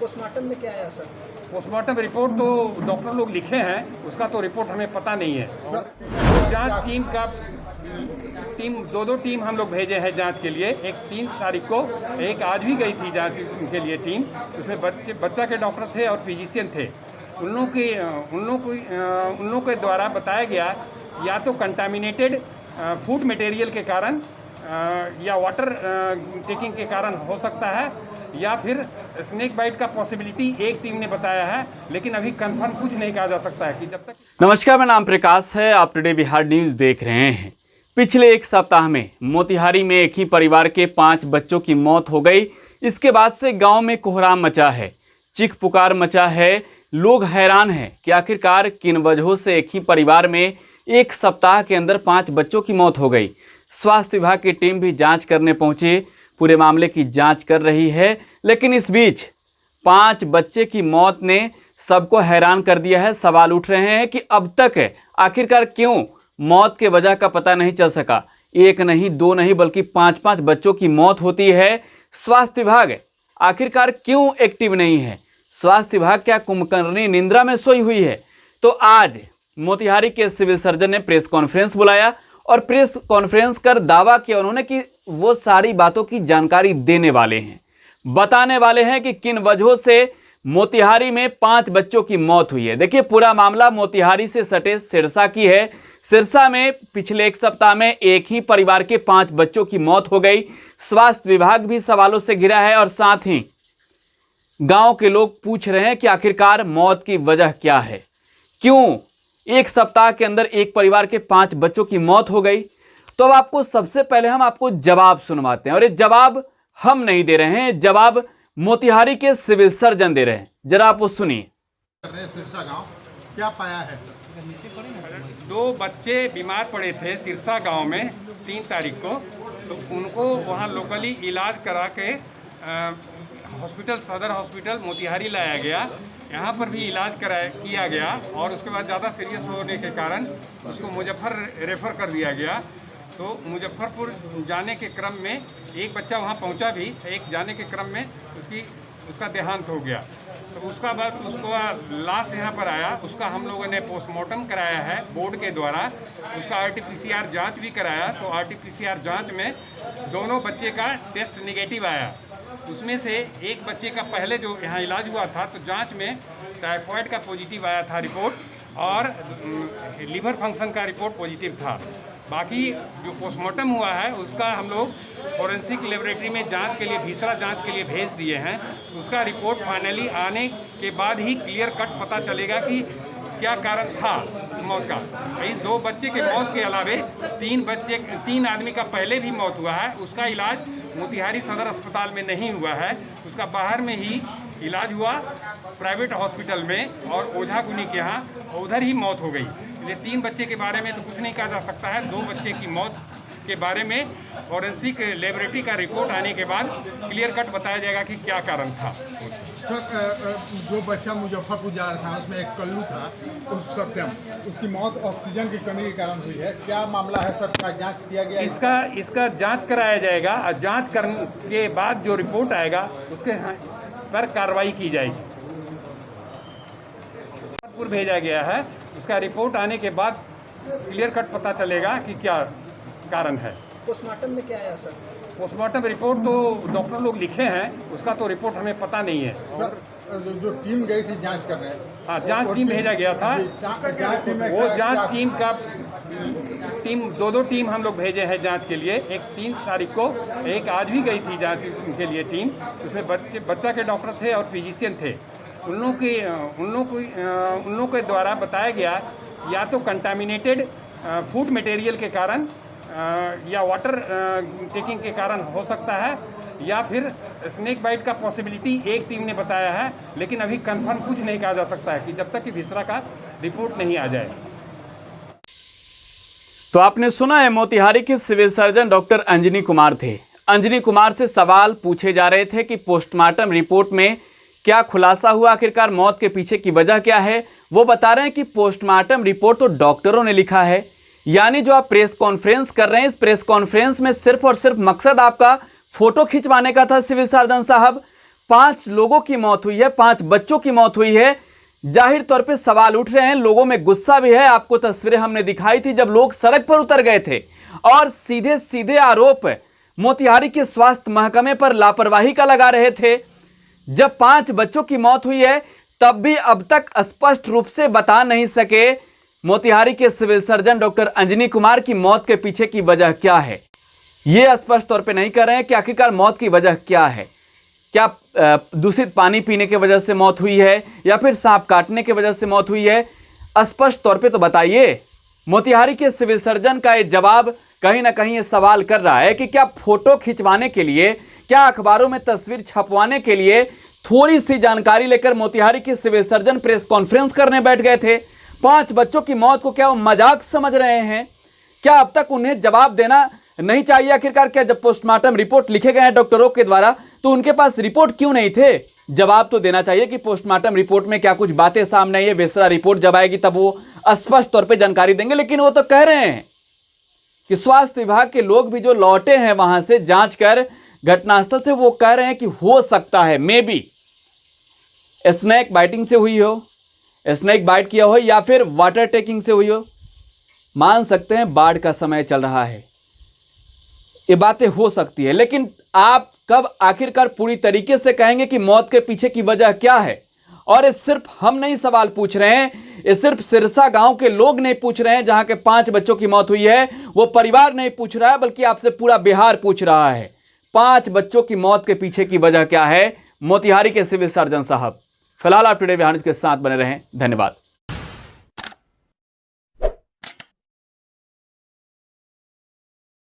Postmortem में क्या आया सर? पोस्टमार्टम रिपोर्ट तो डॉक्टर लोग लिखे हैं, उसका तो रिपोर्ट हमें पता नहीं है। जांच टीम दो टीम हम लोग भेजे हैं जांच के लिए। एक 3 तारीख को, एक आज भी गई थी जांच के लिए टीम। उसमें बच्चा के डॉक्टर थे और फिजिशियन थे। उन लोगों के द्वारा बताया गया या तो कंटामिनेटेड फूड मटेरियल के कारण या वाटर टेकिंग के कारण हो सकता है, या फिर स्नेक बाइट का पॉसिबिलिटी एक टीम ने बताया है, लेकिन अभी कंफर्म कुछ नहीं कहा जा सकता है कि जब तक। नमस्कार, मेरा नाम प्रकाश है। आप टुडे बिहार न्यूज देख रहे हैं। पिछले एक सप्ताह में मोतिहारी में एक ही परिवार के 5 बच्चों की मौत हो गई। इसके बाद से गांव में कोहराम मचा है, चीख पुकार मचा है। लोग हैरान हैं कि आखिरकार किन वजहों से एक ही परिवार में एक सप्ताह के अंदर 5 बच्चों की मौत हो गई। स्वास्थ्य विभाग की टीम भी जांच करने पहुंची, पूरे मामले की जांच कर रही है। लेकिन इस बीच 5 बच्चे की मौत ने सबको हैरान कर दिया है। सवाल उठ रहे हैं कि अब तक आखिरकार क्यों मौत के वजह का पता नहीं चल सका। 1 नहीं 2 नहीं बल्कि 5-5 बच्चों की मौत होती है। स्वास्थ्य विभाग आखिरकार क्यों एक्टिव नहीं है? स्वास्थ्य विभाग क्या कुंभकर्णी निंद्रा में सोई हुई है? तो आज मोतिहारी के सिविल सर्जन ने प्रेस कॉन्फ्रेंस बुलाया और प्रेस कॉन्फ्रेंस कर दावा किया उन्होंने कि वो सारी बातों की जानकारी देने वाले हैं, बताने वाले हैं कि किन वजहों से मोतिहारी में 5 बच्चों की मौत हुई है। देखिए, पूरा मामला मोतिहारी से सटे सिरसा की है। सिरसा में पिछले एक सप्ताह में एक ही परिवार के 5 बच्चों की मौत हो गई। स्वास्थ्य विभाग भी सवालों से घिरा है और साथ ही गांव के लोग पूछ रहे हैं कि आखिरकार मौत की वजह क्या है, क्यों एक सप्ताह के अंदर एक परिवार के 5 बच्चों की मौत हो गई। तो अब आपको सबसे पहले हम आपको जवाब सुनवाते हैं, और ये जवाब हम नहीं दे रहे हैं, जवाब मोतिहारी के सिविल सर्जन दे रहे हैं। जरा आप वो सुनिए। सिरसा गांव क्या पाया है सर? 2 बच्चे बीमार पड़े थे सिरसा गांव में 3 तारीख को, तो उनको वहां लोकली इलाज करा के हॉस्पिटल, सदर हॉस्पिटल मोतिहारी लाया गया। यहाँ पर भी इलाज किया गया और उसके बाद ज़्यादा सीरियस होने के कारण उसको मुजफ्फर रेफ़र कर दिया गया। तो मुजफ्फरपुर जाने के क्रम में एक बच्चा वहाँ पहुँचा भी, एक जाने के क्रम में उसका देहांत हो गया। तो उसका बाद उसको लाश यहाँ पर आया, उसका हम लोगों ने पोस्टमार्टम कराया है बोर्ड के द्वारा। उसका RT-PCR जांच भी कराया, तो RT-PCR जांच में दोनों बच्चे का टेस्ट निगेटिव आया। उसमें से एक बच्चे का पहले जो यहाँ इलाज हुआ था, तो जांच में टाइफाइड का पॉजिटिव आया था रिपोर्ट, और लीवर फंक्शन का रिपोर्ट पॉजिटिव था। बाकी जो पोस्टमार्टम हुआ है उसका हम लोग फॉरेंसिक लेबोरेटरी में जांच के लिए, भीसरा जांच के लिए भेज दिए हैं। उसका रिपोर्ट फाइनली आने के बाद ही क्लियर कट पता चलेगा कि क्या कारण था मौत का। इस 2 बच्चे के मौत के अलावे 3 आदमी का पहले भी मौत हुआ है। उसका इलाज मोतिहारी सदर अस्पताल में नहीं हुआ है, उसका बाहर में ही इलाज हुआ प्राइवेट हॉस्पिटल में और ओझा गुनी के यहाँ, उधर ही मौत हो गई। ये 3 बच्चे के बारे में तो कुछ नहीं कहा जा सकता है। 2 बच्चे की मौत के बारे में फॉरेंसिक लेबोरेटरी का रिपोर्ट आने के बाद क्लियर कट बताया जाएगा कि क्या कारण था। सर, जो बच्चा मुजफ्फरपुर जा रहा था उसमें एक कल्लू था, सत्यम, उसकी मौत ऑक्सीजन की कमी के कारण हुई है। क्या मामला है सर? क्या जांच किया गया? इसका जांच कराया जाएगा और जांच करने के बाद जो रिपोर्ट आएगा उसके पर कार्रवाई की जाएगी। भेजा गया है, उसका रिपोर्ट आने के बाद क्लियर कट पता चलेगा कि क्या कारण है। पोस्टमार्टम में क्या आया सर? पोस्टमार्टम रिपोर्ट तो डॉक्टर लोग लिखे हैं, उसका तो रिपोर्ट हमें पता नहीं है। सर, जो टीम गई थी जांच करने, हाँ, जांच टीम भेजा गया था। वो जांच टीम दो टीम हम लोग भेजे हैं जांच के लिए। एक 3 तारीख को, एक आज भी गई थी जांच के लिए टीम। उसमें बच्चा के डॉक्टर थे और फिजिशियन थे। उन लोगों के द्वारा बताया गया या तो कंटामिनेटेड फूड मटेरियल के कारण या वाटर टेकिंग के कारण हो सकता है, या फिर स्नेक बाइट का पॉसिबिलिटी एक टीम ने बताया है, लेकिन अभी कंफर्म कुछ नहीं कहा जा सकता है कि जब तक कि भीसरा का रिपोर्ट नहीं आ जाए। तो आपने सुना है, मोतिहारी के civil surgeon doctor Anjani Kumar थे। अंजनी कुमार से सवाल पूछे जा रहे थे कि पोस्टमार्टम रिपोर्ट में क्या खुलासा हुआ, आखिरकार मौत के पीछे की वजह क्या है। वो बता रहे हैं कि पोस्टमार्टम रिपोर्ट तो डॉक्टरों ने लिखा है, यानी जो आप प्रेस कॉन्फ्रेंस कर रहे हैं, इस प्रेस कॉन्फ्रेंस में सिर्फ और सिर्फ मकसद आपका फोटो खिंचवाने का था सिविल सर्जन साहब। 5 लोगों की मौत हुई है, 5 बच्चों की मौत हुई है। जाहिर तौर पे सवाल उठ रहे हैं, लोगों में गुस्सा भी है। आपको तस्वीरें हमने दिखाई थी जब लोग सड़क पर उतर गए थे और सीधे सीधे आरोप मोतिहारी के स्वास्थ्य महकमे पर लापरवाही का लगा रहे थे। जब 5 बच्चों की मौत हुई है तब भी अब तक स्पष्ट रूप से बता नहीं सके मोतिहारी के civil surgeon doctor Anjani Kumar की मौत के पीछे की वजह क्या है। ये स्पष्ट तौर पे नहीं कर रहे हैं कि आखिरकार मौत की वजह क्या है। क्या दूषित पानी पीने की वजह से मौत हुई है या फिर सांप काटने की वजह से मौत हुई है, स्पष्ट तौर पे तो बताइए। मोतिहारी के सिविल सर्जन का ये जवाब कहीं ना कहीं ये सवाल कर रहा है कि क्या फोटो खिंचवाने के लिए, क्या अखबारों में तस्वीर छपवाने के लिए थोड़ी सी जानकारी लेकर मोतिहारी के सिविल सर्जन प्रेस कॉन्फ्रेंस करने बैठ गए थे। 5 बच्चों की मौत को क्या वो मजाक समझ रहे हैं? क्या अब तक उन्हें जवाब देना नहीं चाहिए? आखिरकार क्या जब पोस्टमार्टम रिपोर्ट लिखे गए हैं डॉक्टरों के द्वारा तो उनके पास रिपोर्ट क्यों नहीं थे? जवाब तो देना चाहिए कि पोस्टमार्टम रिपोर्ट में क्या कुछ बातें सामने आई है। वेसरा रिपोर्ट जब आएगी तब वो स्पष्ट तौर पे जानकारी देंगे। लेकिन वो तो कह रहे हैं कि स्वास्थ्य विभाग के लोग भी जो लौटे हैं वहां से जांच कर घटनास्थल से, वो कह रहे हैं कि हो सकता है मे बी स्नैक बाइटिंग से हुई हो, स्नैक बाइट किया हो या फिर वाटर टेकिंग से हुई हो। मान सकते हैं बाढ़ का समय चल रहा है, ये बातें हो सकती है। लेकिन आप कब आखिरकार पूरी तरीके से कहेंगे कि मौत के पीछे की वजह क्या है? और ये सिर्फ हम नहीं सवाल पूछ रहे हैं, ये सिर्फ सिरसा गांव के लोग नहीं पूछ रहे हैं जहां के 5 बच्चों की मौत हुई है। वो परिवार नहीं पूछ रहा है बल्कि आपसे पूरा बिहार पूछ रहा है 5 बच्चों की मौत के पीछे की वजह क्या है। मोतिहारी के सिविल सर्जन साहब, फिलहाल आप टुडे बिहार न्यूज़ के साथ बने रहें। धन्यवाद।